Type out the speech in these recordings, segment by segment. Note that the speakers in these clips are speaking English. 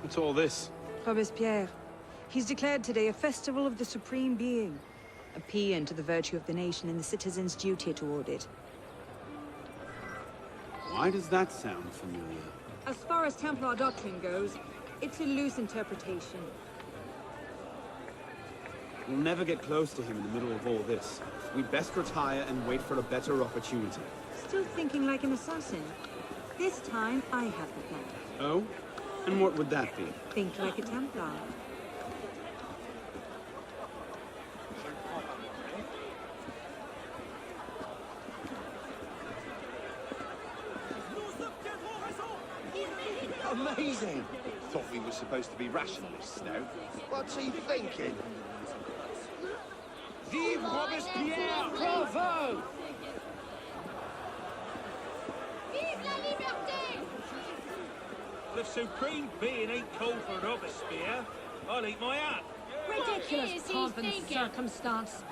What's all this? Robespierre. He's declared today a festival of the Supreme Being. A paean to the virtue of the nation and the citizens' duty toward it. Why does that sound familiar? As far as Templar doctrine goes, it's a loose interpretation. We'll never get close to him in the middle of all this. We'd best retire and wait for a better opportunity. Still thinking like an assassin. This time, I have the plan. Oh? And what would that be? Think like a Templar. Amazing! Thought we were supposed to be rationalists now. What's he thinking? Vive Robespierre! Bravo! Vive la liberté! The Supreme Being ain't called for Robespierre. I'll eat my hat. Ridiculous pomp and circumstance.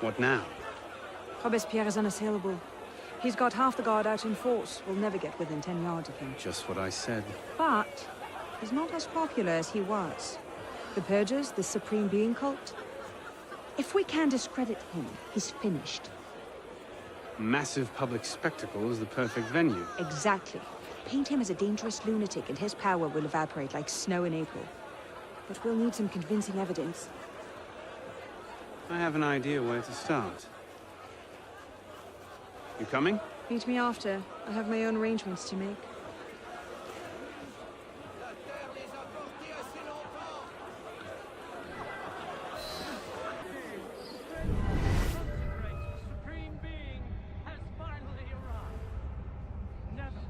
What now? Robespierre is unassailable. He's got half the guard out in force. We'll never get within 10 yards of him. Just what I said. But he's not as popular as he was. The Purgers, the Supreme Being cult. If we can discredit him, he's finished. Massive public spectacle is the perfect venue. Exactly. Paint him as a dangerous lunatic and his power will evaporate like snow in April. But we'll need some convincing evidence. I have an idea where to start. You coming? Meet me after. I have my own arrangements to make. Supreme Being has finally arrived. Never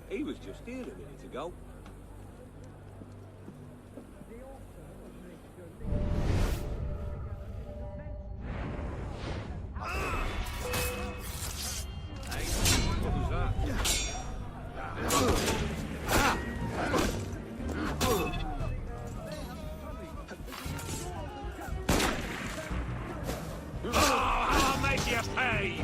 He was just here a minute ago. What was that? I'll make you pay!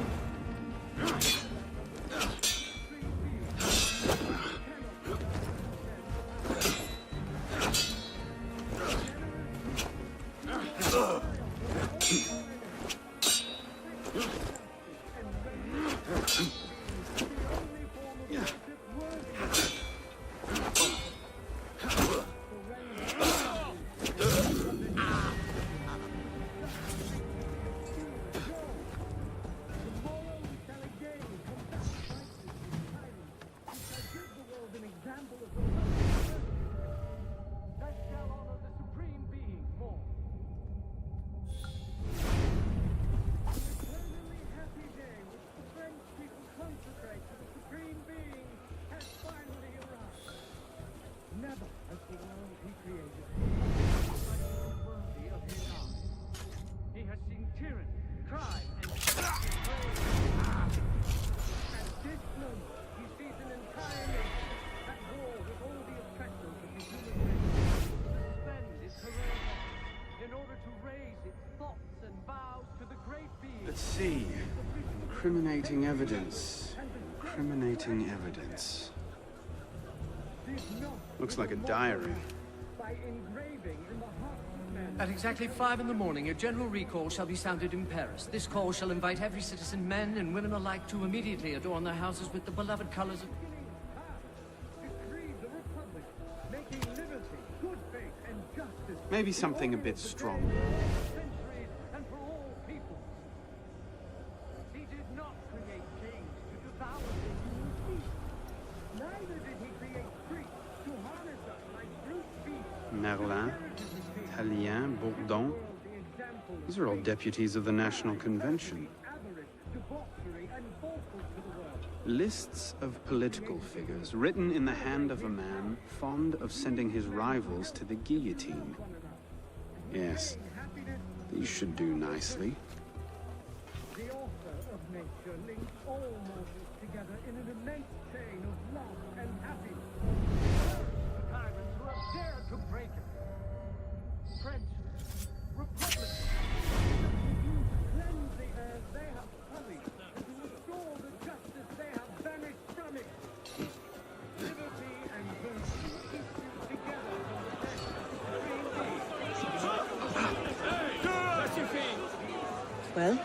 Never has the world he created been worthy of his eye. He has seen tyranny, crime, and at this moment, he sees an entire nation at war with all the oppressors of the human race. Suspend its heroic in order to raise its thoughts and vows to the great being. Let's see. Incriminating evidence. Incriminating evidence. Looks like a diary. By engraving in the hearts of men. At exactly 5 in the morning, a general recall shall be sounded in Paris. This call shall invite every citizen, men and women alike, to immediately adorn their houses with the beloved colors of... Decree the Republic, making liberty, good faith, and justice. Maybe something a bit stronger. Centuries and for all people. He did not create kings to devour the human species. Neither did he create priests to harness us like brute beasts. Merlin, Talien, Bourdon. These are all deputies of the National Convention. Avarice, debauchery, and falsehood to the world. Lists of political figures written in the hand of a man fond of sending his rivals to the guillotine. Yes, these should do nicely. The author of nature links all mortals together in an immense chain of love and happiness. The tyrants who have dared to break it. French, Republicans, to cleanse the earth they have sullied, and to restore the justice they have banished from it. Liberty and virtue issue together from the best of the free Well?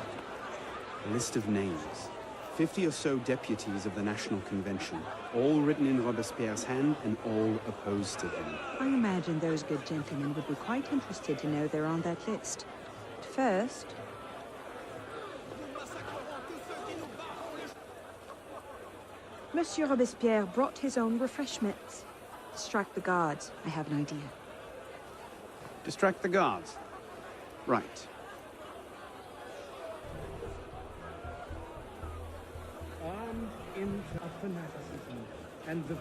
A list of names. 50 or so deputies of the National Convention, all written in Robespierre's hand and all opposed to him. I imagine those good gentlemen would be quite interested to know they're on that list. But first... Monsieur Robespierre brought his own refreshments. Distract the guards. I have an idea. Distract the guards. Right. armed into a fanaticism and the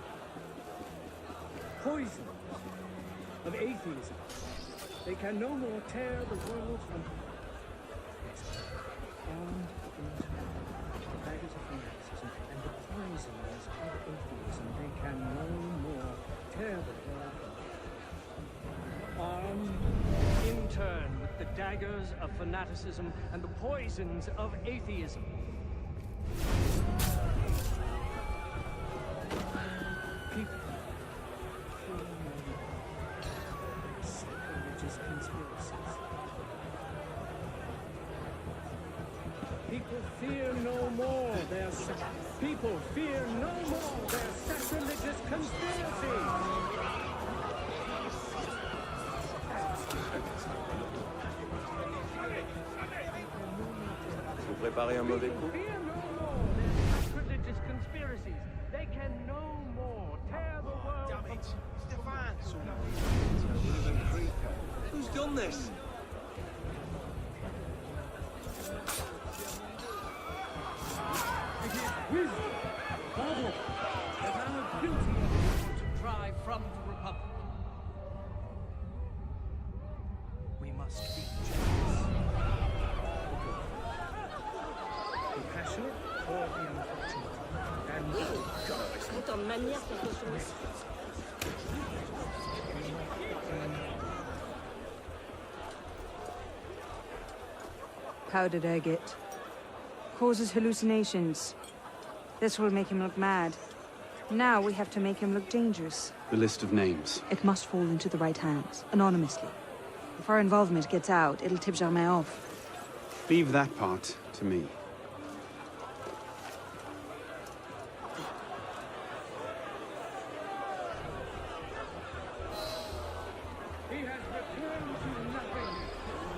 poison of atheism. They can no more tear the world from armed into the daggers of fanaticism and the poisons of atheism. They can no more tear the world from armed in turn with the daggers of fanaticism and the poisons of atheism. People sacrilegious conspiracies. People fear no more their people fear no more their sacrilegious conspiracies. Vous préparez un mauvais coup? Fear no more their sacrilegious conspiracies. They can no more tear the world from... Who's done this? It is wisdom, power, that our duty to drive from the Republic. We must be compassionate for the unfortunate, and Autant de manière qu'on peut sur le Powdered agate. Causes hallucinations. This will make him look mad. Now we have to make him look dangerous. The list of names. It must fall into the right hands, anonymously. If our involvement gets out, it'll tip Germain off. Leave that part to me. he has returned to nothingness,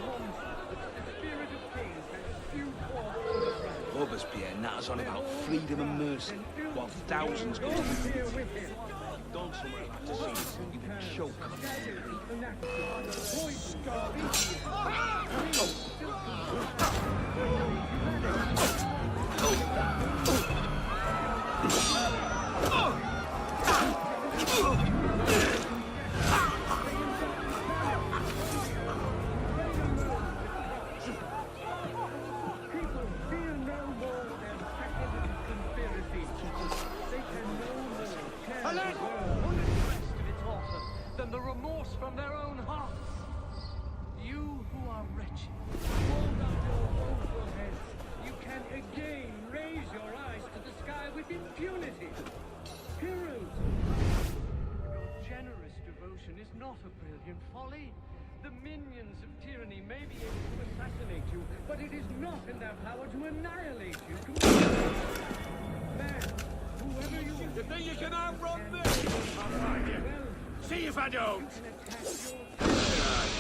monster, the spirit of kings has spewed forth from the ground. Robespierre natters on about freedom and mercy, while thousands go to the Here with him, done somewhere like to see us. You can choke. fanaticism, poison, remorse from their own hearts. You who are wretched, Hold up your woeful heads. You can again raise your eyes to the sky with impunity. Heroes! your generous devotion is not a brilliant folly. The minions of tyranny may be able to assassinate you, but it is not in their power to annihilate you. Man, whoever you are, You think you can outrun me? well, See if I don't! you can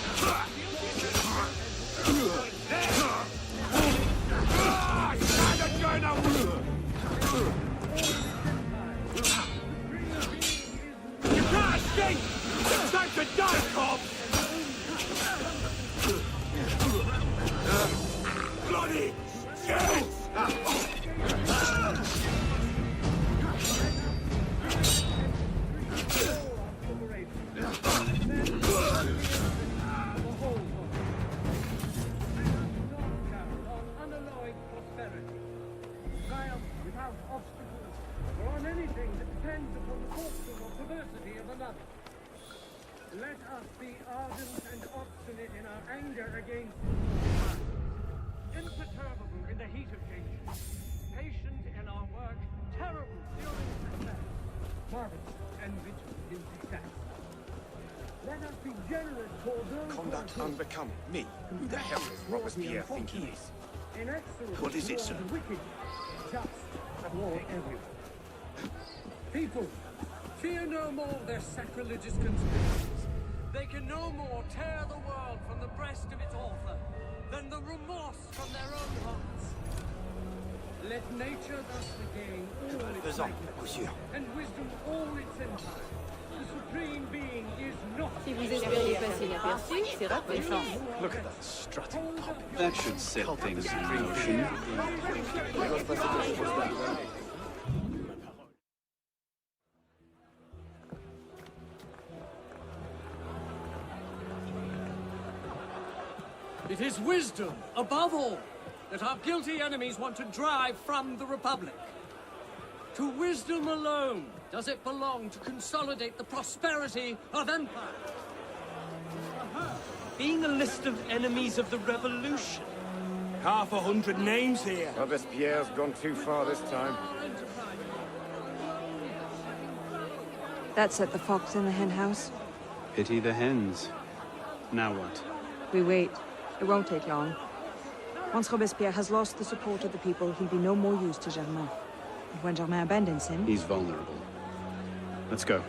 attack your Stand and join up! You can't escape! It's time to die, Cobb! Bloody shit! unalloyed prosperity. Triumph without obstacles, or on anything that depends upon the fortune or perversity of another. Let us be ardent and obstinate in our anger against imperturbable in the heat of danger, patient in our work, terrible during success. marvelous and vigilant in success. Let us be generous toward those Conduct who are unbecoming me. Who the hell does Robespierre think he is? inexorable What is it, toward sir? the wicked, just toward everyone. People, Fear no more their sacrilegious conspiracies. They can no more tear the world from the breast of its author than the remorse from their own hearts. let nature thus regain all its Faisons, majesty, monsieur. and wisdom all its empire. The supreme being is not Si vous espériez passer inaperçu, c'est raté. Look at that strutting puppet. That should set things in motion. It is wisdom, above all, that our guilty enemies want to drive from the Republic. To wisdom alone does it belong to consolidate the prosperity of empire. Being a list of enemies of the revolution. 100 names here. Robespierre's gone too far this time. That set the fox in the hen house. Pity the hens. Now what? We wait. It won't take long. Once Robespierre has lost the support of the people, he'll be no more use to Germain. And when Germain abandons him... He's vulnerable. Let's go.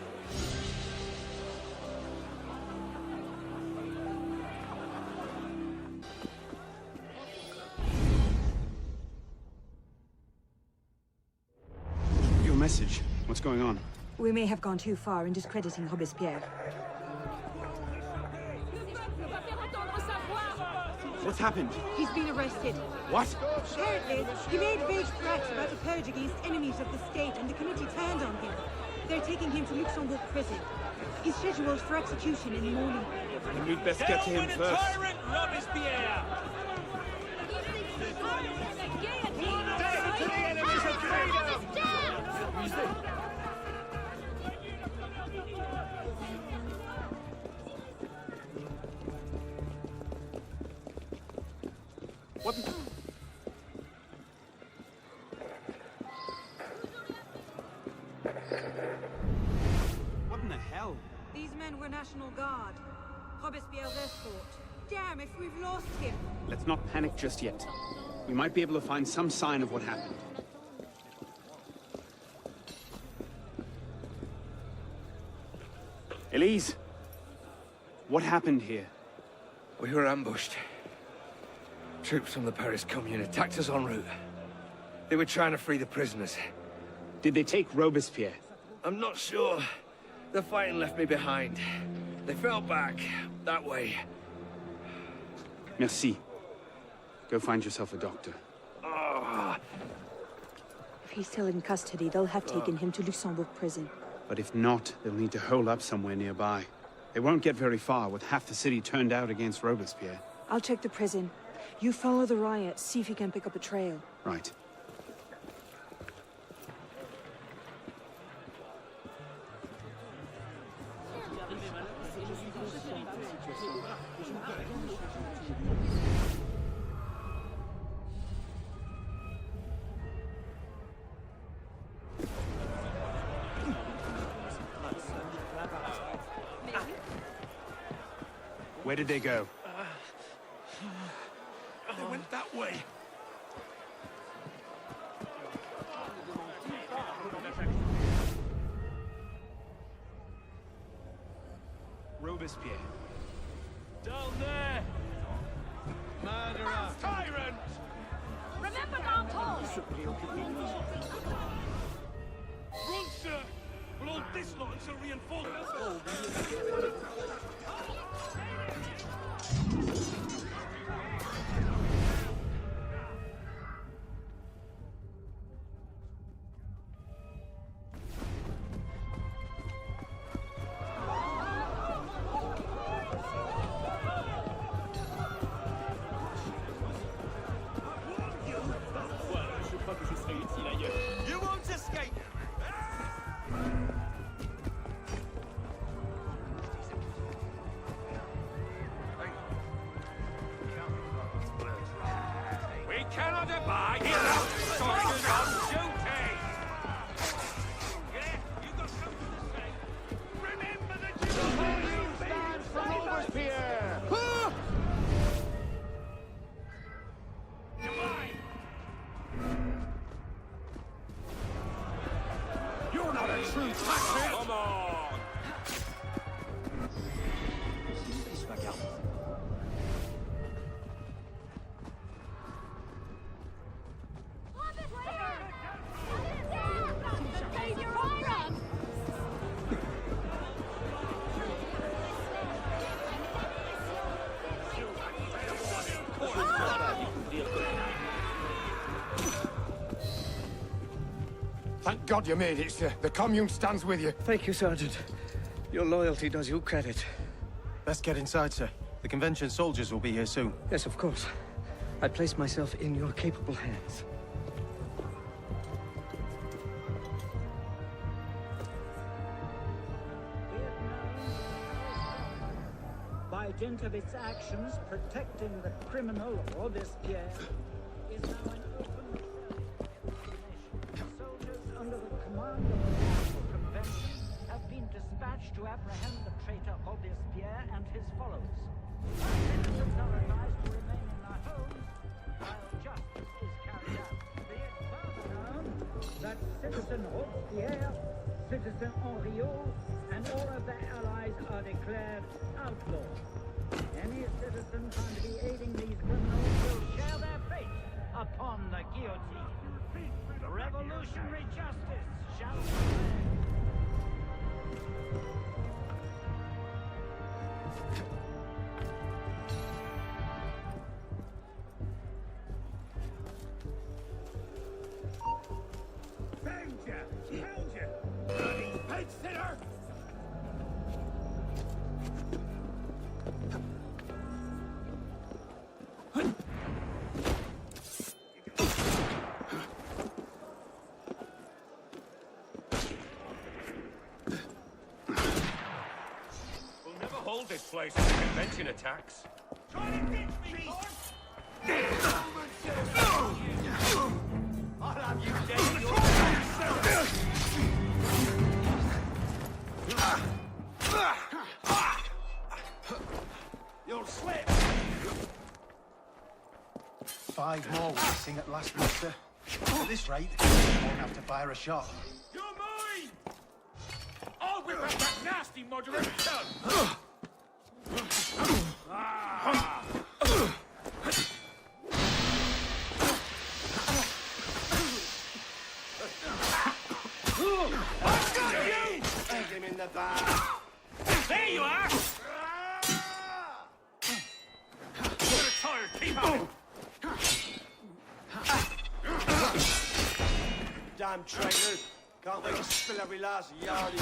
Your message. What's going on? We may have gone too far in discrediting Robespierre. What's happened? He's been arrested. What? Apparently, he made vague threats about a purge against enemies of the state, and the committee turned on him. They're taking him to Luxembourg prison. He's scheduled for execution in the morning. And we'd best get to him first. Tyrant Robespierre! Down to the enemies of freedom! What? What in the hell? These men were National Guard. Robespierre's escort. Damn, if we've lost him. Let's not panic just yet. We might be able to find some sign of what happened. Elise! What happened here? We were ambushed. Troops from the Paris Commune attacked us en route. They were trying to free the prisoners. Did they take Robespierre? I'm not sure. The fighting left me behind. They fell back, that way. Merci. Go find yourself a doctor. Oh, If he's still in custody, they'll have taken him to Luxembourg prison. But if not, they'll need to hole up somewhere nearby. They won't get very far with half the city turned out against Robespierre. I'll check the prison. You follow the riot, see if you can pick up a trail. Right. Where did they go? They went that way. Robespierre. Down there! Murderer! Tyrant! Remember Danton! Run, sir! We'll hold this lot until reinforcements. You won't escape! We cannot abide without soldiers on duty! Yeah, you got something to say? Remember the duty! Stand for Robespierre! You're not a true patriot! Come on! Thank God you made it, sir. The commune stands with you. Thank you, Sergeant. Your loyalty does you credit. Best get inside, sir. The convention soldiers will be here soon. Yes, of course. I place myself in your capable hands. By dint of its actions, protecting the criminal Robespierre is now an open soldiers under the command of the National Convention have been dispatched to apprehend the traitor Robespierre and his followers. Citizens are advised to remain in their homes while justice is carried out. Be it further known that Citizen Robespierre, Citizen Henriot, and all of their allies are declared outlaws. Any citizen found to be aiding these criminals will share their fate upon the guillotine. Revolutionary justice shall prevail. Found ya! Found ya! Bloody pig sitter! We'll never hold this place if the convention attacks. Try to ditch me, I'll have you dead in your You'll slip! 5 more we'll sing at last muster. At this rate, we won't have to fire a shot. You're mine! I'll whip up that nasty murderer son! I've got you! Take him in the back! There you are! You're tired, keep on! Damn traitor! Can't wait to spill every last yard.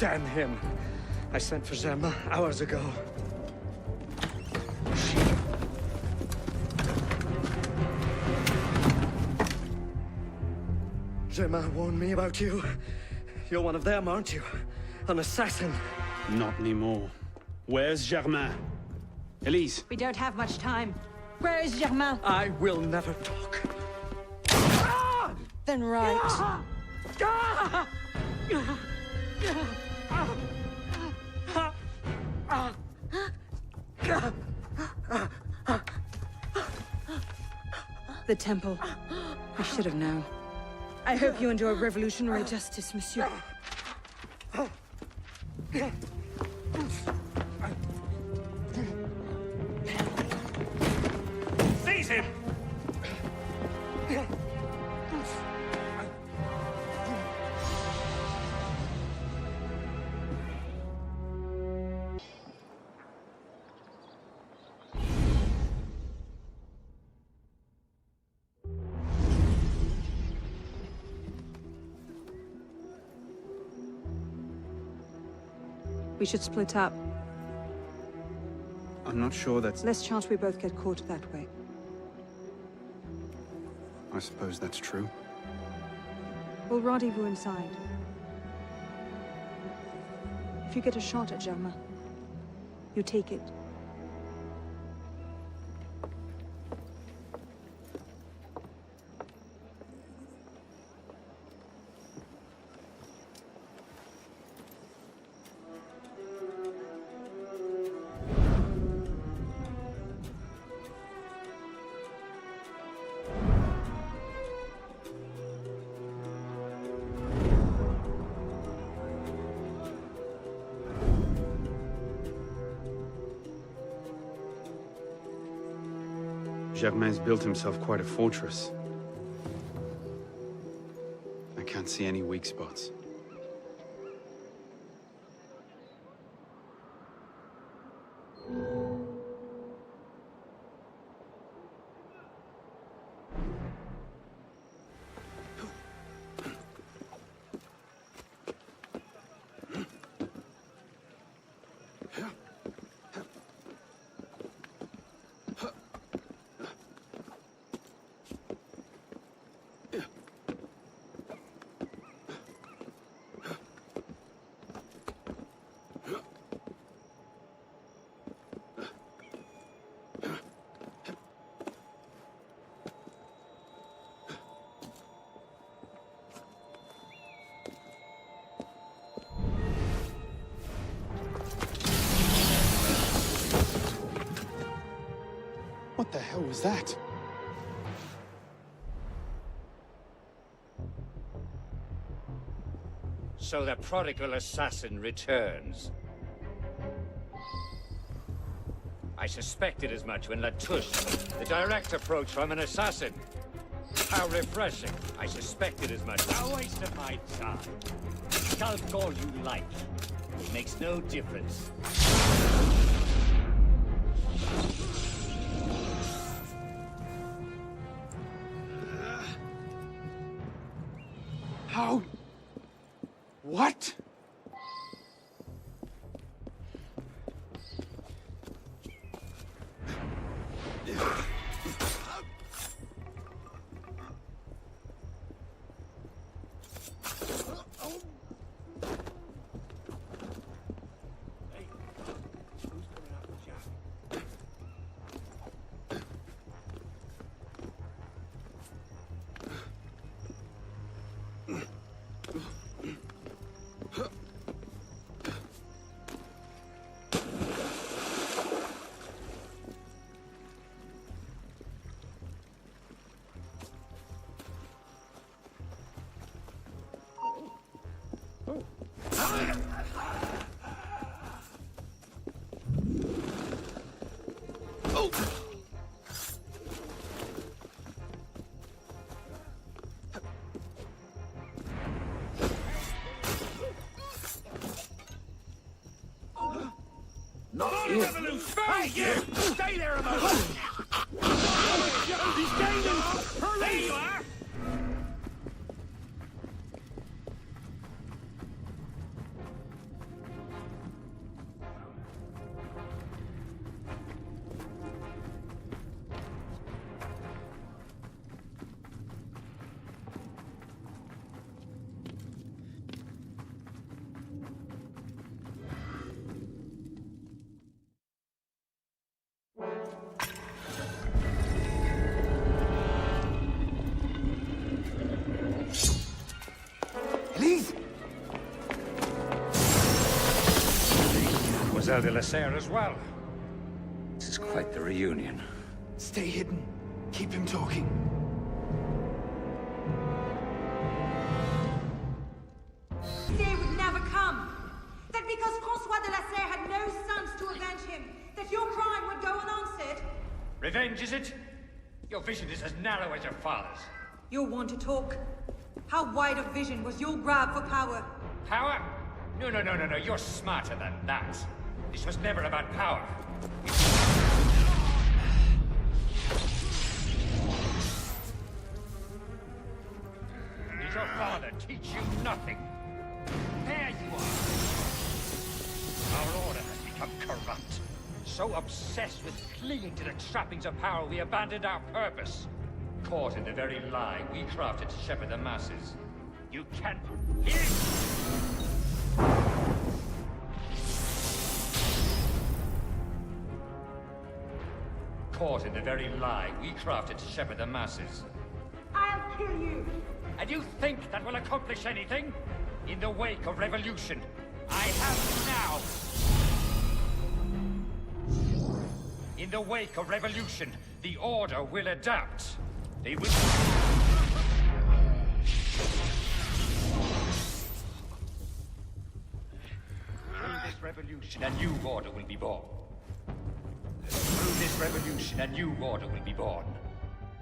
Damn him. I sent for Gemma hours ago. Gemma warned me about you. You're one of them, aren't you? An assassin. Not anymore. Where's Germain? Elise. We don't have much time. Where is Germain? I will never talk. Then right. The temple. I should have known. I hope you enjoy revolutionary justice, monsieur. Seize him! We should split up. I'm not sure that's... Less chance we both get caught that way. I suppose that's true. We'll rendezvous inside. If you get a shot at Germain, you take it. Germain's built himself quite a fortress. I can't see any weak spots. What the hell was that? So the prodigal assassin returns. I suspected as much when Latouche, the direct approach from an assassin. How refreshing. I suspected as much. A waste of my time. Skulk all you like. It makes no difference. How? What? Not here! Hey, you! Stay there a moment! He's gaining! Hurry! There you are! Mademoiselle de la Serre as well. This is quite the reunion. Stay hidden. Keep him talking. This day would never come. That because Francois de la Serre had no sons to avenge him, that your crime would go unanswered. Revenge, is it? Your vision is as narrow as your father's. You're one to talk. How wide of vision was your grab for power? Power? No. You're smarter than that. This was never about power. Did your father teach you nothing? There you are. Our order has become corrupt. So obsessed with clinging to the trappings of power, we abandoned our purpose. Caught in the very lie we crafted to shepherd the masses. You can't... Caught in the very lie we crafted to shepherd the masses. I'll kill you! And you think that will accomplish anything? In the wake of revolution, I have now... In the wake of revolution, the Order will adapt. They will... Through this revolution, a new order will be born. Through this revolution, a new order will be born.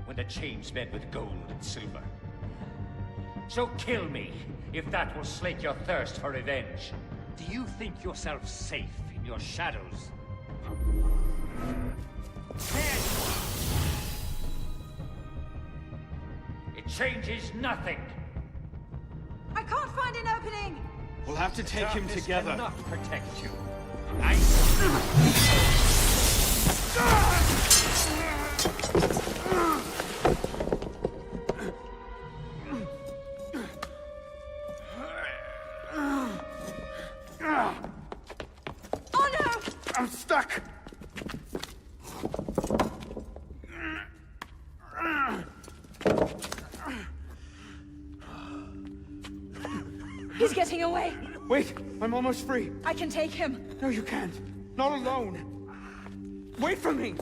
When the chains bed with gold and silver. So kill me, if that will slake your thirst for revenge. Do you think yourself safe in your shadows? There you are! It changes nothing! I can't find an opening! We'll have to take him together. Cannot protect you. Oh no! I'm stuck! He's getting away. Wait, I'm almost free. I can take him. No, you can't. Not alone. Wait for me.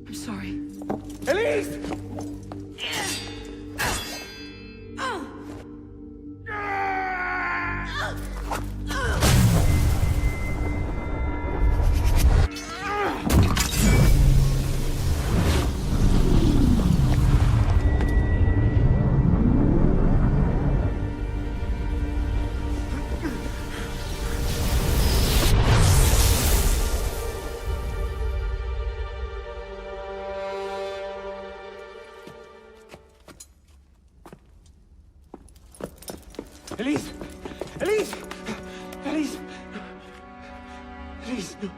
I'm sorry. Elise! Elise! Elise! Elise! Elise, no.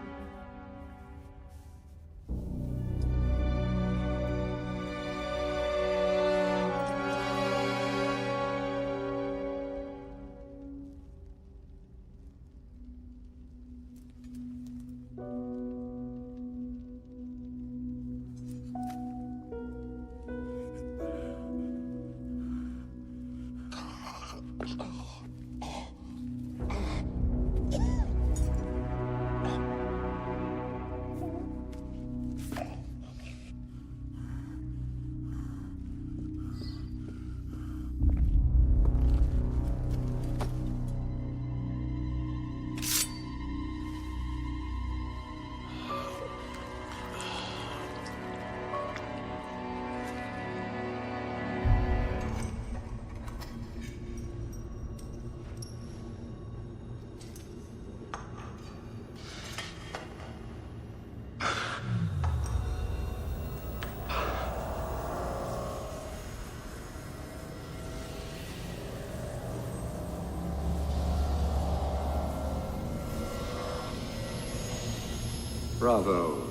Bravo.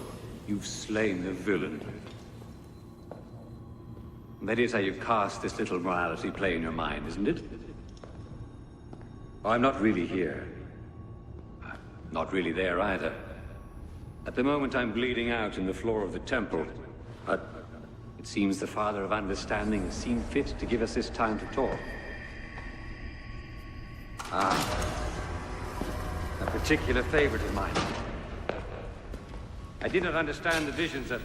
You've slain the villain. That is how you cast this little morality play in your mind, isn't it? I'm not really here. Not really there either. At the moment I'm bleeding out in the floor of the temple. But it seems the Father of Understanding has seen fit to give us this time to talk. A particular favorite of mine. I did not understand the visions that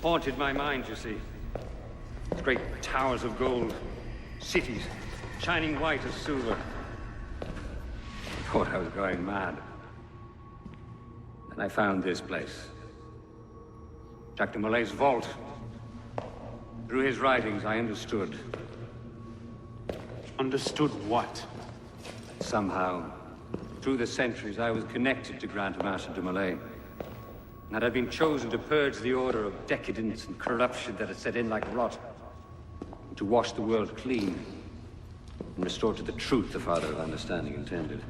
haunted my mind, you see. Great towers of gold, cities, shining white as silver. I thought I was going mad. And I found this place. Jack de Molay's vault. Through his writings, I understood. Understood what? Somehow, through the centuries, I was connected to Grand Master de Molay. And that I'd been chosen to purge the order of decadence and corruption that had set in like rot. And to wash the world clean. And restore to the truth the Father of Understanding intended.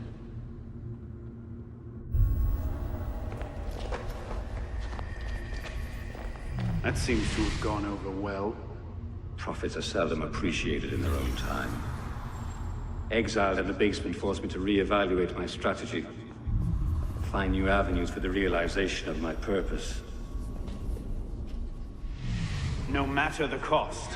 That seems to have gone over well. Prophets are seldom appreciated in their own time. Exiled in the basement forced me to reevaluate my strategy. Find new avenues for the realization of my purpose. No matter the cost.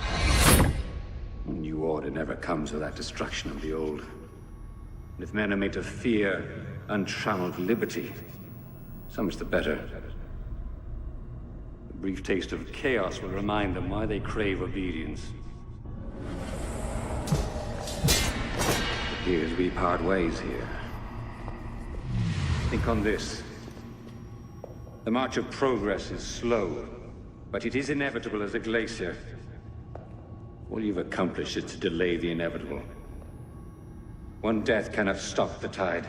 A new order never comes without destruction of the old. And if men are made to fear untrammeled liberty, so much the better. A brief taste of chaos will remind them why they crave obedience. It appears we part ways here. Think on this. The march of progress is slow, but it is inevitable as a glacier. All you've accomplished is to delay the inevitable. One death cannot stop the tide.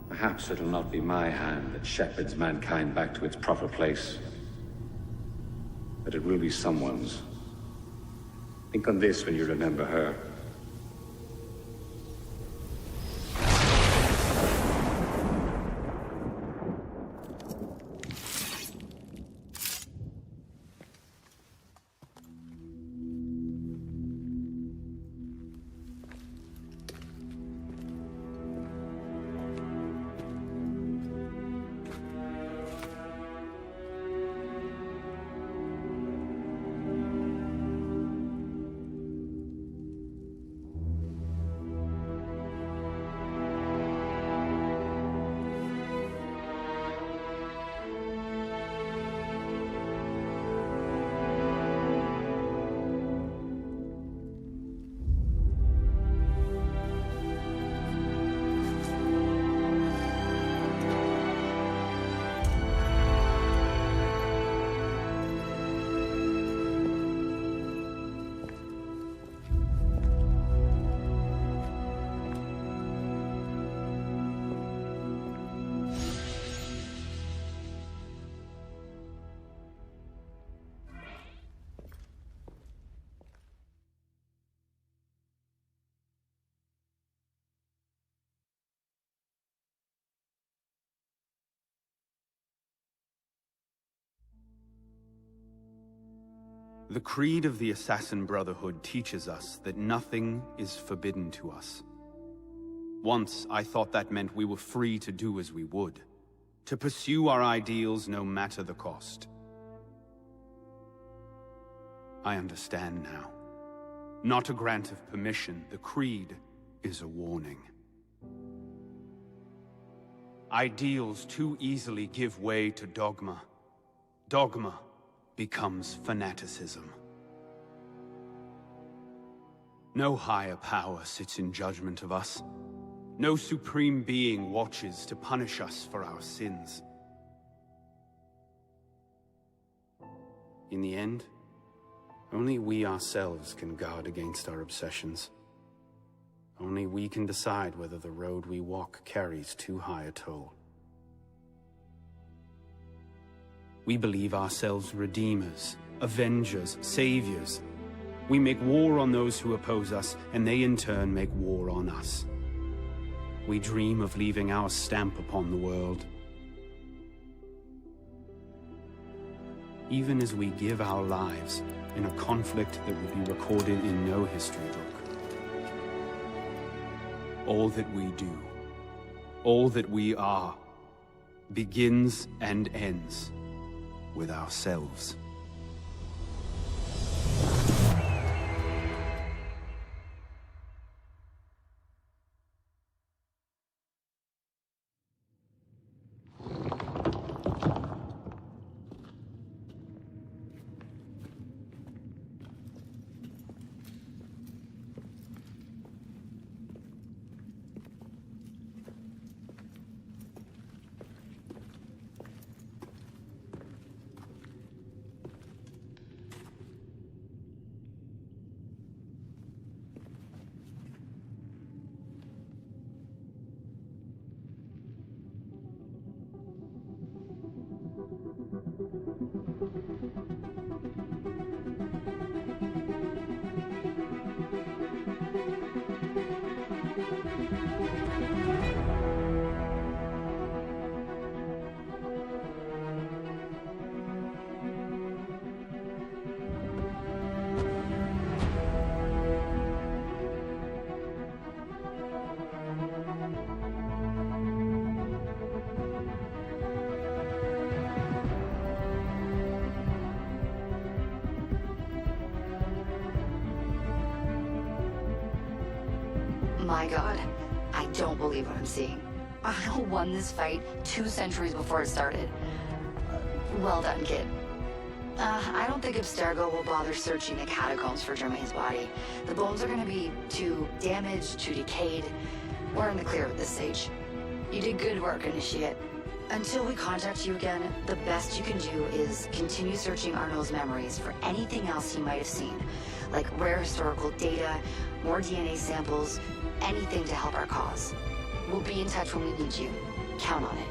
Perhaps it'll not be my hand that shepherds mankind back to its proper place. But it will be someone's. Think on this when you remember her. The creed of the Assassin Brotherhood teaches us that nothing is forbidden to us. Once, I thought that meant we were free to do as we would, to pursue our ideals no matter the cost. I understand now. Not a grant of permission, the creed is a warning. Ideals too easily give way to dogma. Dogma becomes fanaticism. No higher power sits in judgment of us. No supreme being watches to punish us for our sins. In the end, only we ourselves can guard against our obsessions. Only we can decide whether the road we walk carries too high a toll. We believe ourselves redeemers, avengers, saviors. We make war on those who oppose us, and they in turn make war on us. We dream of leaving our stamp upon the world. Even as we give our lives in a conflict that will be recorded in no history book. All that we do, all that we are, begins and ends with ourselves. My god, I don't believe what I'm seeing. Arno won this fight 2 centuries before it started. Well done, kid. I don't think Abstergo will bother searching the catacombs for Germain's body. The bones are gonna be too damaged, too decayed. We're in the clear at this stage. You did good work, Initiate. Until we contact you again, the best you can do is continue searching Arno's memories for anything else he might have seen, like rare historical data, more DNA samples, anything to help our cause. We'll be in touch when we need you. Count on it.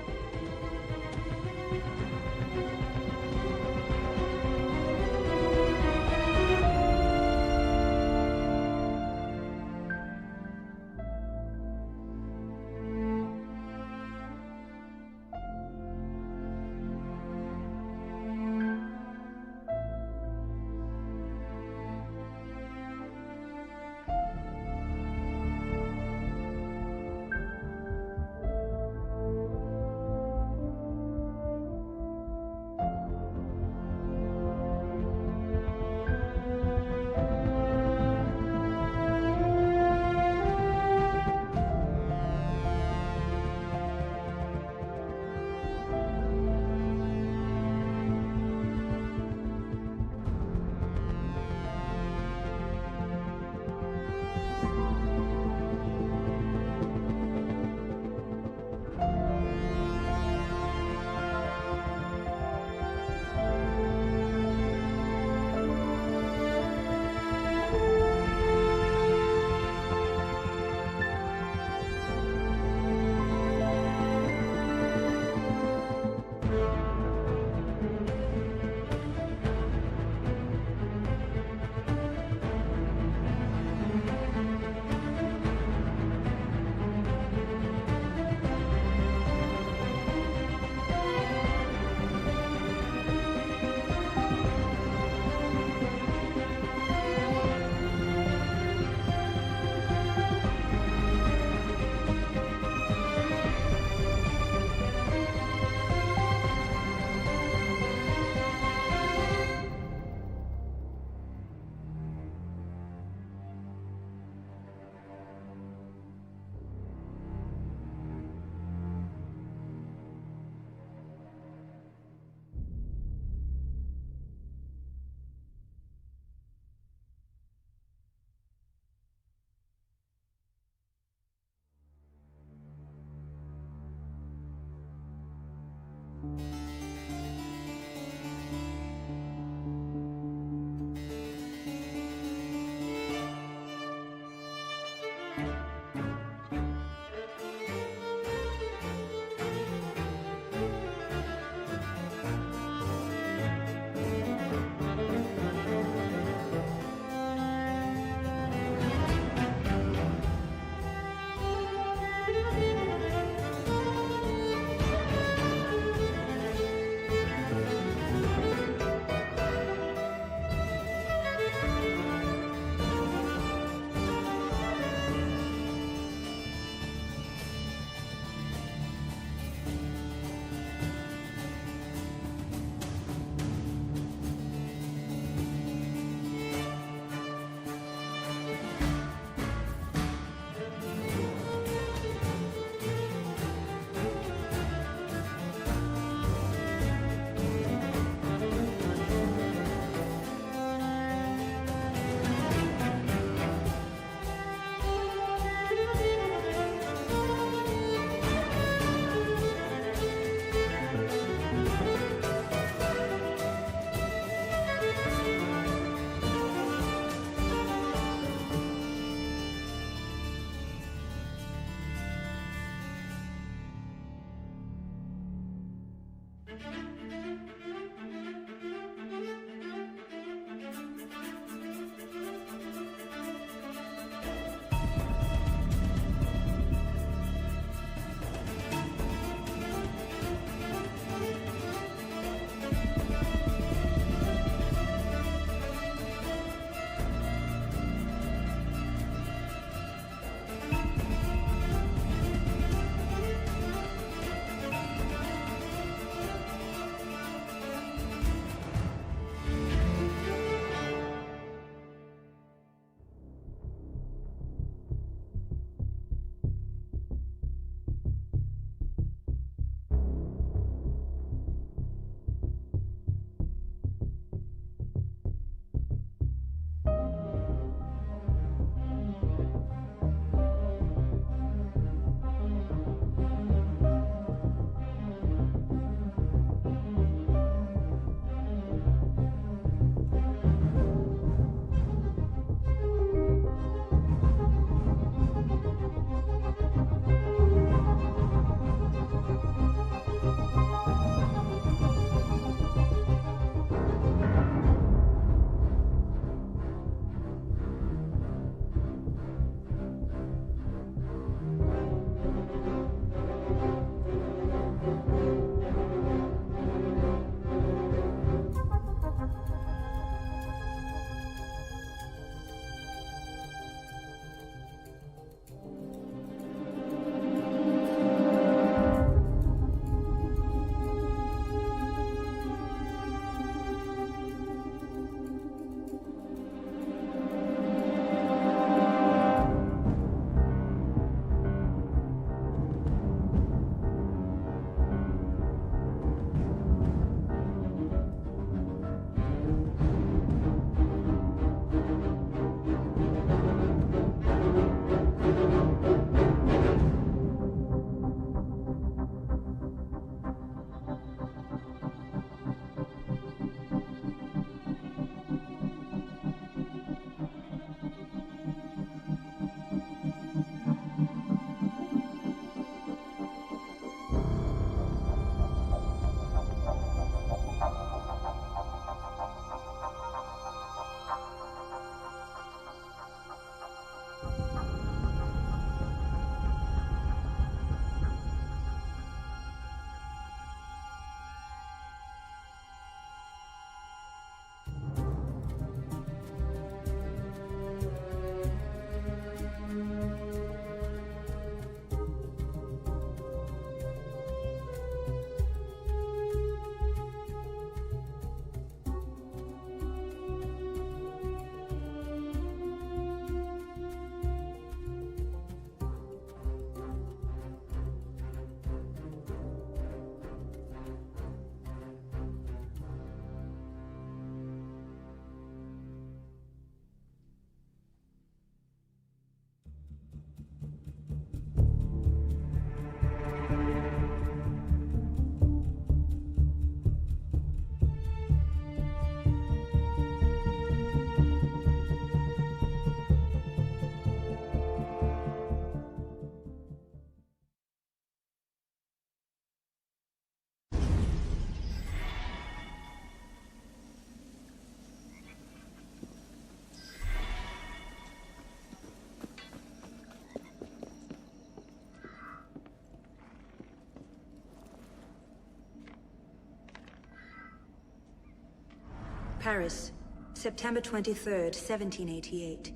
Paris, September 23rd, 1788.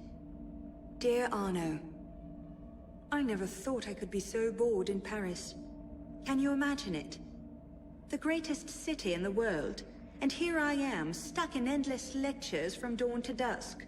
Dear Arno, I never thought I could be so bored in Paris. Can you imagine it? The greatest city in the world, and here I am, stuck in endless lectures from dawn to dusk.